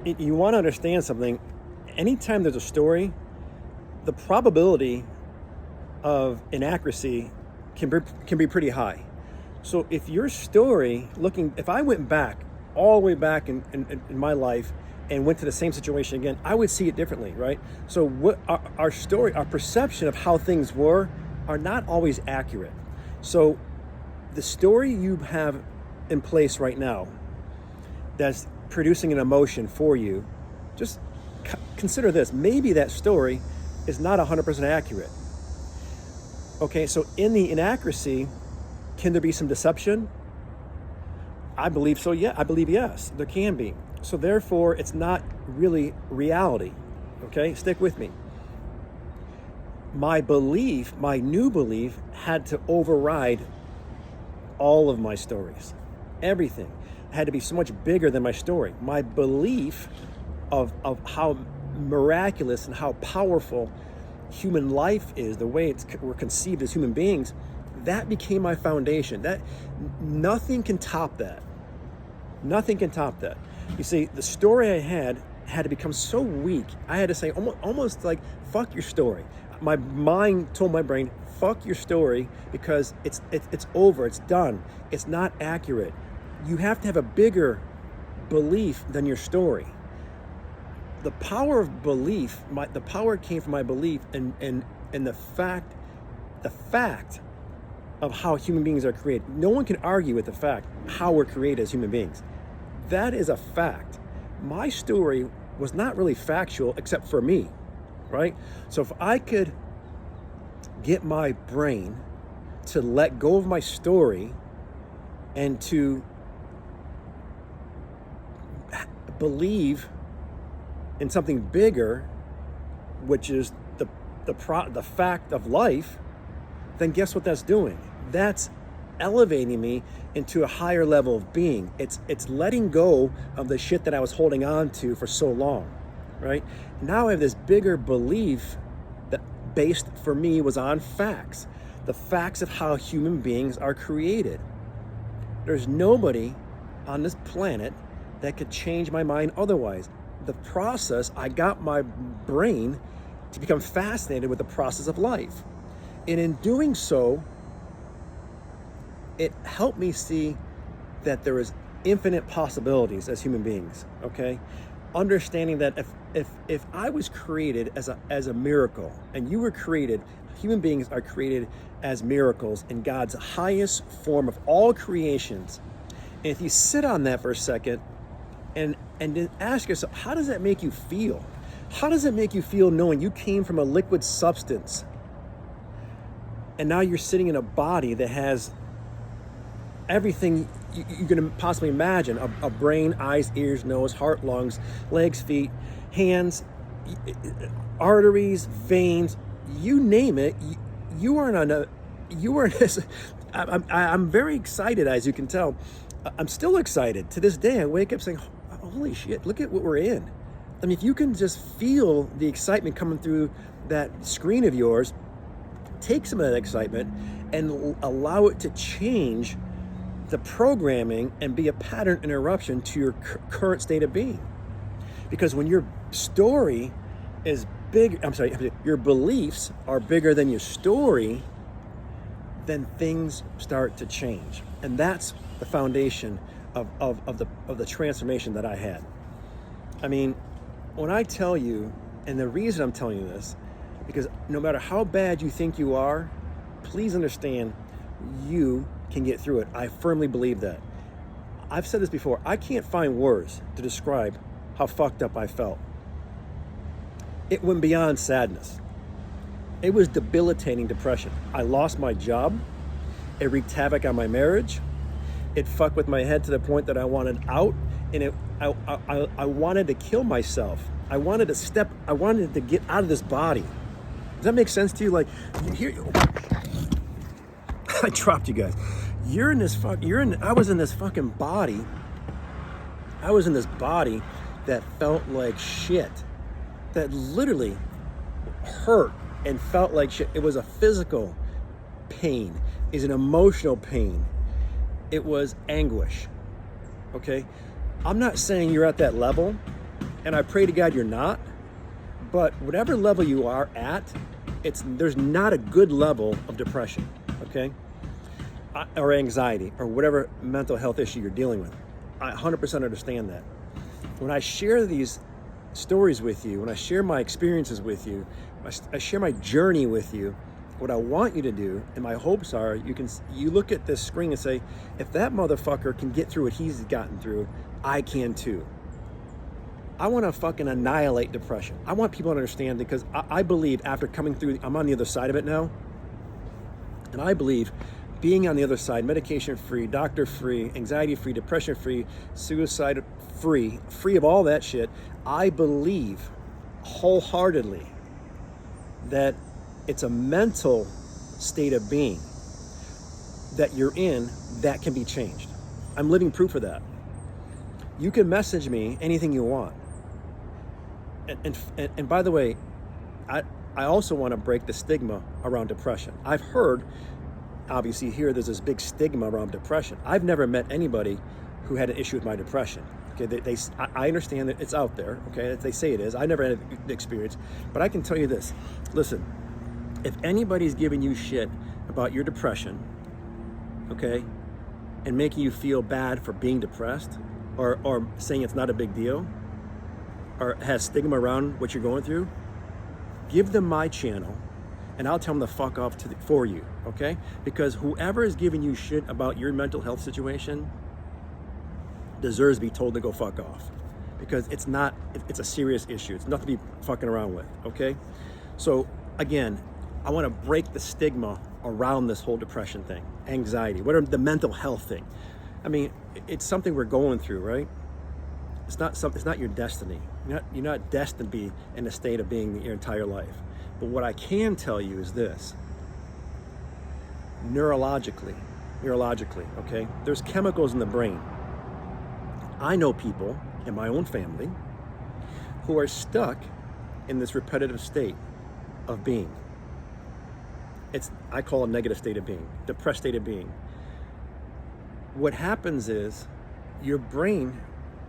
You want to understand something. Anytime there's a story, the probability of inaccuracy can be pretty high. So if your story, if I went back all the way back in my life and went to the same situation again, I would see it differently, right? So what our story, our perception of how things were are not always accurate. So the story you have in place right now that's producing an emotion for you, just consider this. Maybe that story is not 100% accurate. Okay, so in the inaccuracy, can there be some deception? I believe so, yeah. I believe yes, there can be. So therefore, it's not really reality. Okay, stick with me. My belief, my new belief, had to override all of my stories. Everything had to be so much bigger than my story. My belief of how miraculous and how powerful human life is, the way we're conceived as human beings, that became my foundation. That nothing can top that. Nothing can top that. You see, the story I had to become so weak. I had to say almost like, fuck your story. My mind told my brain, fuck your story, because it's over, it's done, it's not accurate. You have to have a bigger belief than your story. The power of belief, the power came from my belief and the fact of how human beings are created. No one can argue with the fact how we're created as human beings. That is a fact. My story was not really factual except for me, right? So if I could get my brain to let go of my story and to believe in something bigger, which is the fact of life, then guess what that's doing? That's elevating me into a higher level of being. It's letting go of the shit that I was holding on to for so long, right? Now I have this bigger belief that based for me was on facts, the facts of how human beings are created. There's nobody on this planet that could change my mind otherwise. The process, I got my brain to become fascinated with the process of life. And in doing so, it helped me see that there is infinite possibilities as human beings, okay? Understanding that if I was created as a miracle, and you were created, human beings are created as miracles in God's highest form of all creations. And if you sit on that for a second and then ask yourself, how does that make you feel? How does it make you feel knowing you came from a liquid substance and now you're sitting in a body that has everything you can possibly imagine, a brain, eyes, ears, nose, heart, lungs, legs, feet, hands, arteries, veins, you name it. You are in this. I'm very excited, as you can tell. I'm still excited. To this day, I wake up saying, holy shit, look at what we're in. I mean, if you can just feel the excitement coming through that screen of yours, take some of that excitement and allow it to change the programming and be a pattern interruption to your current state of being. Because when your story is big, your beliefs are bigger than your story, then things start to change. And that's the foundation of the transformation that I had. I mean, when I tell you, and the reason I'm telling you this, because no matter how bad you think you are, please understand you can get through it. I firmly believe that. I've said this before, I can't find words to describe how fucked up I felt. It went beyond sadness. It was debilitating depression. I lost my job. It wreaked havoc on my marriage. It fucked with my head to the point that I wanted out, and I wanted to kill myself. I wanted to get out of this body. Does that make sense to you? Like, I dropped you guys. I was in this fucking body. I was in this body that felt like shit. That literally hurt and felt like shit. It was a physical pain. It's an emotional pain. It was anguish. Okay? I'm not saying you're at that level, And I pray to God you're not. But whatever level you are at, there's not a good level of depression, okay? Or anxiety, or whatever mental health issue you're dealing with. I 100% understand that. When I share these stories with you, when I share my experiences with you, I share my journey with you, what I want you to do, and my hopes are, you look at this screen and say, if that motherfucker can get through what he's gotten through, I can too. I want to fucking annihilate depression. I want people to understand, because I believe after coming through, I'm on the other side of it now, and I believe being on the other side, medication-free, doctor-free, anxiety-free, depression-free, suicide-free, free of all that shit, I believe wholeheartedly that it's a mental state of being that you're in that can be changed. I'm living proof of that. You can message me anything you want. And by the way, I also want to break the stigma around depression. I've heard, obviously here, there's this big stigma around depression. I've never met anybody who had an issue with my depression. Okay, I understand that it's out there. Okay, they say it is. I never had the experience, but I can tell you this. Listen, if anybody's giving you shit about your depression, okay, and making you feel bad for being depressed, or saying it's not a big deal, or has stigma around what you're going through, give them my channel, and I'll tell them to fuck off for you, okay? Because whoever is giving you shit about your mental health situation deserves to be told to go fuck off, because it's a serious issue. It's nothing to be fucking around with, okay? So again, I want to break the stigma around this whole depression thing, anxiety, whatever, the mental health thing. I mean, it's something we're going through, right? It's not your destiny. You're not destined to be in a state of being your entire life. But what I can tell you is this: neurologically, okay? There's chemicals in the brain. I know people in my own family who are stuck in this repetitive state of being. I call it a negative state of being, depressed state of being. What happens is your brain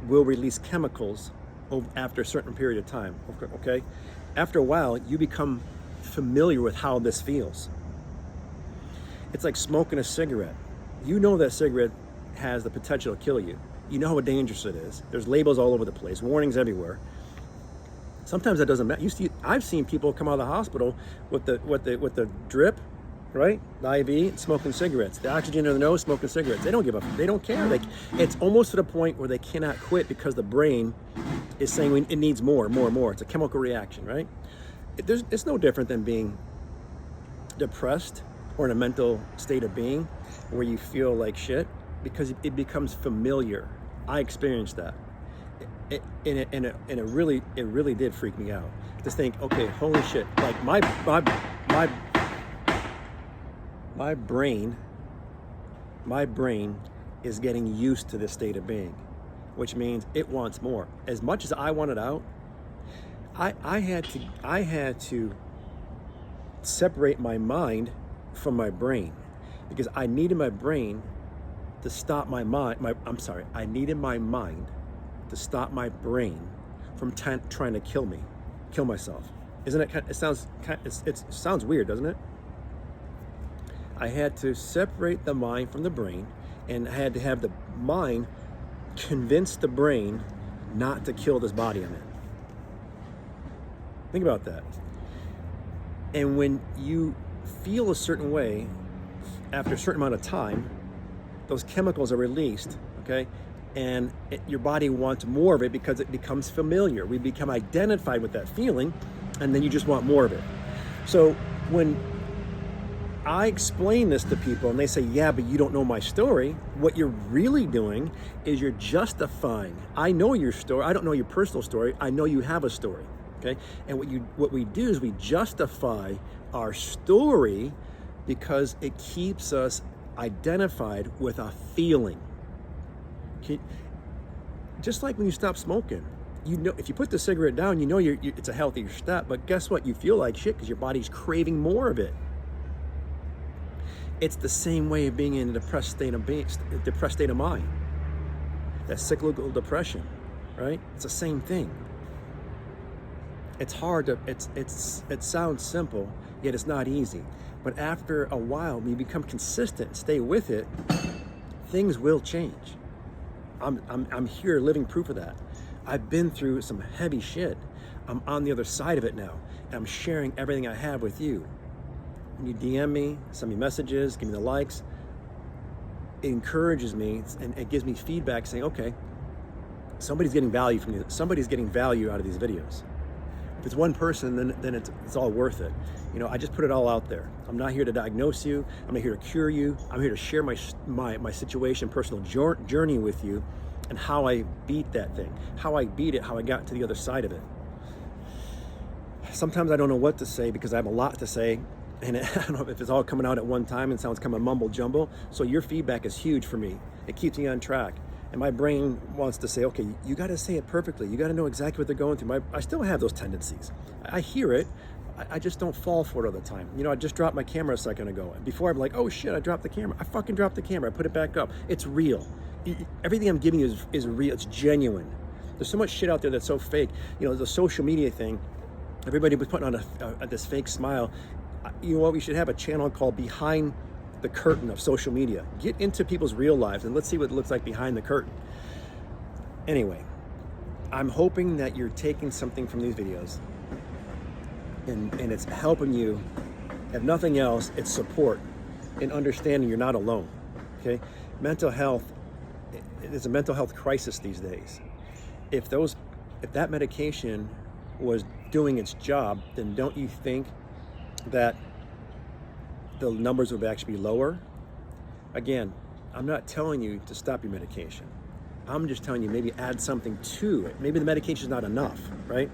will release chemicals after a certain period of time, okay? After a while, you become familiar with how this feels. It's like smoking a cigarette. You know that cigarette has the potential to kill you. You know how dangerous it is. There's labels all over the place, warnings everywhere. Sometimes that doesn't matter. I've seen people come out of the hospital with the drip, right? The IV, smoking cigarettes. The oxygen in the nose, smoking cigarettes. They don't give a. They don't care. It's almost to the point where they cannot quit because the brain is saying it needs more. It's a chemical reaction, right? It's no different than being depressed or in a mental state of being where you feel like shit, because it becomes familiar. I experienced that. It really did freak me out to think, okay, holy shit, like my brain is getting used to this state of being, which means it wants more. As much as I wanted out, I had to separate my mind from my brain, because I needed my brain to stop my mind. I needed my mind to stop my brain from trying to kill myself. Isn't it? It sounds weird, doesn't it? I had to separate the mind from the brain, and I had to have the mind convince the brain not to kill this body I'm in. Think about that. And when you feel a certain way, after a certain amount of time, those chemicals are released, okay? And your body wants more of it because it becomes familiar. We become identified with that feeling, and then you just want more of it. So when I explain this to people and they say, yeah, but you don't know my story, what you're really doing is you're justifying. I know your story. I don't know your personal story. I know you have a story, okay? And what we do is we justify our story because it keeps us identified with a feeling. Just like when you stop smoking, you know, if you put the cigarette down, you know it's a healthier step, but guess what? You feel like shit because your body's craving more of it. It's the same way of being in a depressed state of mind. That cyclical depression, right? It's the same thing. It's hard to, it sounds simple, yet it's not easy. But after a while, when you become consistent and stay with it, things will change. I'm here living proof of that. I've been through some heavy shit. I'm on the other side of it now, and I'm sharing everything I have with you. When you DM me, send me messages, give me the likes, it encourages me and it gives me feedback saying, okay, somebody's getting value from you. Somebody's getting value out of these videos. If it's one person, then it's all worth it. You know, I just put it all out there. I'm not here to diagnose you. I'm not here to cure you. I'm here to share my situation, personal journey with you, and how I beat that thing, how I beat it, how I got to the other side of it. Sometimes I don't know what to say because I have a lot to say, and I don't know if it's all coming out at one time and sounds kind of mumble jumble. So your feedback is huge for me. It keeps me on track. And my brain wants to say, okay, you got to say it perfectly. You got to know exactly what they're going through. I still have those tendencies. I hear it. I just don't fall for it all the time. You know, I just dropped my camera a second ago. And before I'm like, oh shit, I dropped the camera. I fucking dropped the camera. I put it back up. It's real. Everything I'm giving you is real. It's genuine. There's so much shit out there that's so fake. You know, the social media thing, everybody was putting on this fake smile. You know what? We should have a channel called Behind the Curtain of Social Media. Get into people's real lives and let's see what it looks like behind the curtain. Anyway, I'm hoping that you're taking something from these videos and it's helping you. If nothing else, it's support in understanding you're not alone. Okay? Mental health, there's a mental health crisis these days. If that medication was doing its job, then don't you think that the numbers would actually be lower? Again, I'm not telling you to stop your medication. I'm just telling you maybe add something to it. Maybe the medication is not enough, right?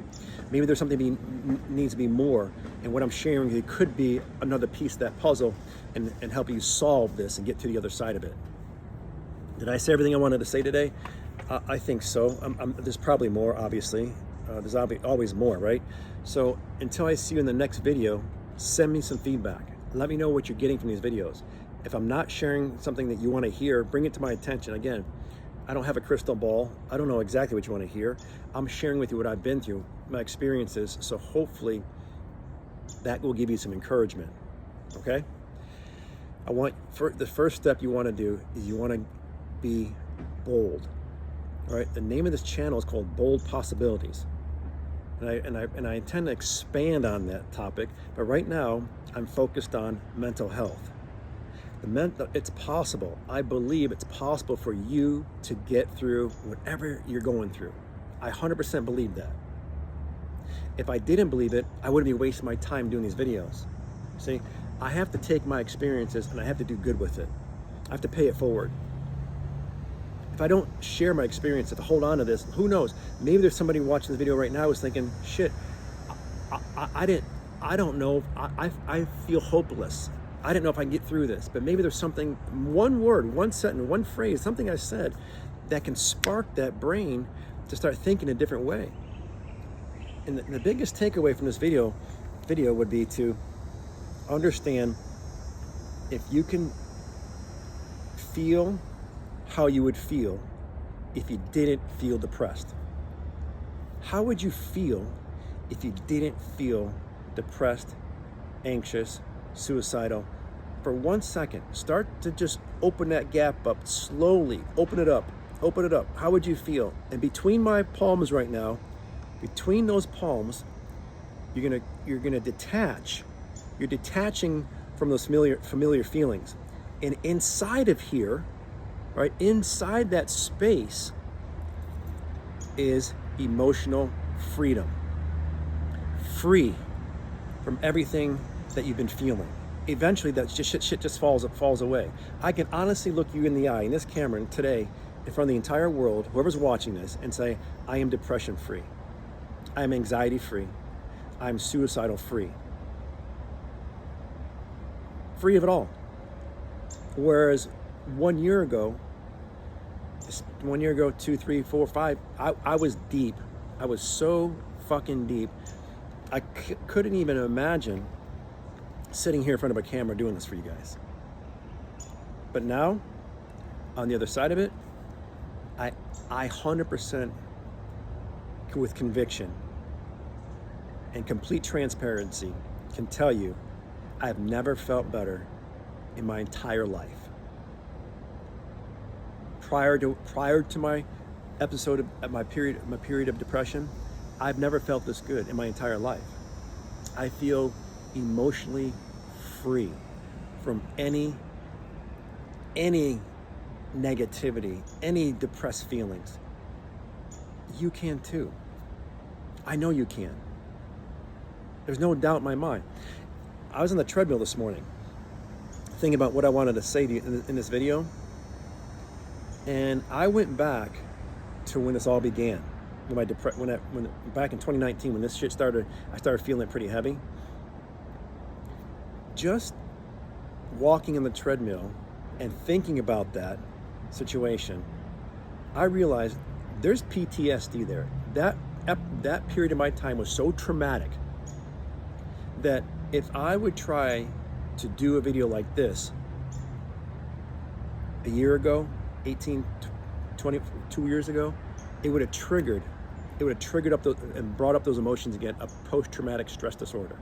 Maybe there's something needs to be more. And what I'm sharing, it could be another piece of that puzzle and help you solve this and get to the other side of it. Did I say everything I wanted to say today? I think so. There's probably more, obviously. There's always more, right? So until I see you in the next video, send me some feedback. Let me know what you're getting from these videos. If I'm not sharing something that you want to hear, bring it to my attention. Again, I don't have a crystal ball. I don't know exactly what you want to hear. I'm sharing with you what I've been through, my experiences. So hopefully that will give you some encouragement. Okay? The first step you want to do is you want to be bold. All right? The name of this channel is called Bold Possibilities. And I intend to expand on that topic, but right now I'm focused on mental health. It's possible. I believe it's possible for you to get through whatever you're going through. I 100% believe that. If I didn't believe it, I wouldn't be wasting my time doing these videos. See, I have to take my experiences and I have to do good with it. I have to pay it forward. If I don't share my experience, if I hold on to this, who knows? Maybe there's somebody watching this video right now who's thinking, shit, I don't know. I feel hopeless. I didn't know if I can get through this, but maybe there's something, one word, one sentence, one phrase, something I said that can spark that brain to start thinking a different way. And the biggest takeaway from this video would be to understand if you can feel how you would feel if you didn't feel depressed. How would you feel if you didn't feel depressed, anxious, suicidal? For 1 second, start to just open that gap up slowly. Open it up. How would you feel? And between my palms right now, between those palms, you're gonna detach. You're detaching from those familiar feelings. And inside of here, right, inside that space is emotional freedom. Free from everything that you've been feeling. Eventually that shit just falls away. I can honestly look you in the eye in this camera today in front of the entire world, whoever's watching this, and say, I am depression free. I am anxiety free. I am suicidal free. Free of it all. Whereas 1 year ago, 2, 3, 4, 5, I was deep. I was so fucking deep. I couldn't even imagine sitting here in front of a camera doing this for you guys. But now, on the other side of it, I 100% with conviction and complete transparency can tell you I have never felt better in my entire life. Prior to my episode of my period of depression, I've never felt this good in my entire life. I feel emotionally free from any negativity, any depressed feelings. You can too. I know you can. There's no doubt in my mind. I was on the treadmill this morning thinking about what I wanted to say to you in this video, and I went back to when this all began. When back in 2019, when this shit started, I started feeling it pretty heavy. Just walking on the treadmill and thinking about that situation, I realized there's PTSD there. That period of my time was so traumatic that if I would try to do a video like this a year ago, 18, 22 years ago, it would have triggered up and brought up those emotions again, a post-traumatic stress disorder.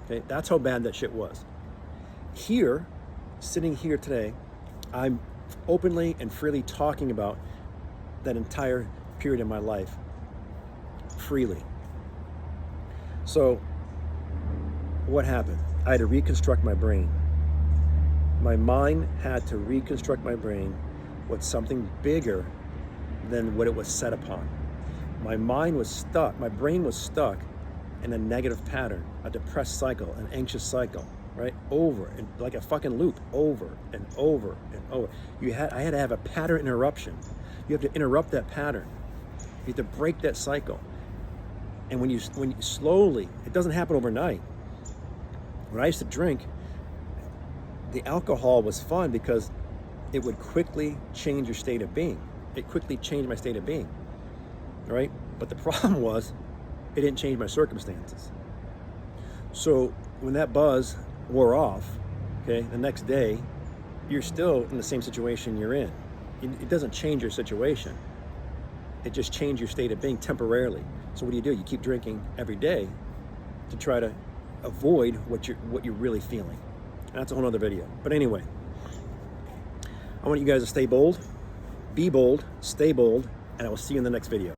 Okay, that's how bad that shit was. Here, sitting here today, I'm openly and freely talking about that entire period in my life freely. So what happened? I had to reconstruct my brain. My mind had to reconstruct my brain with something bigger than what it was set upon. My mind was stuck, my brain was stuck in a negative pattern, a depressed cycle, an anxious cycle, right? Over and like a fucking loop, over and over and over. I had to have a pattern interruption. You have to interrupt that pattern. You have to break that cycle. And when you slowly, it doesn't happen overnight. When I used to drink, the alcohol was fun because it would quickly change your state of being. It quickly changed my state of being, right? But the problem was, it didn't change my circumstances. So when that buzz wore off, okay, the next day, you're still in the same situation you're in. It doesn't change your situation. It just changed your state of being temporarily. So what do? You keep drinking every day to try to avoid what you're really feeling. And that's a whole other video. But anyway, I want you guys to stay bold, be bold, stay bold, and I will see you in the next video.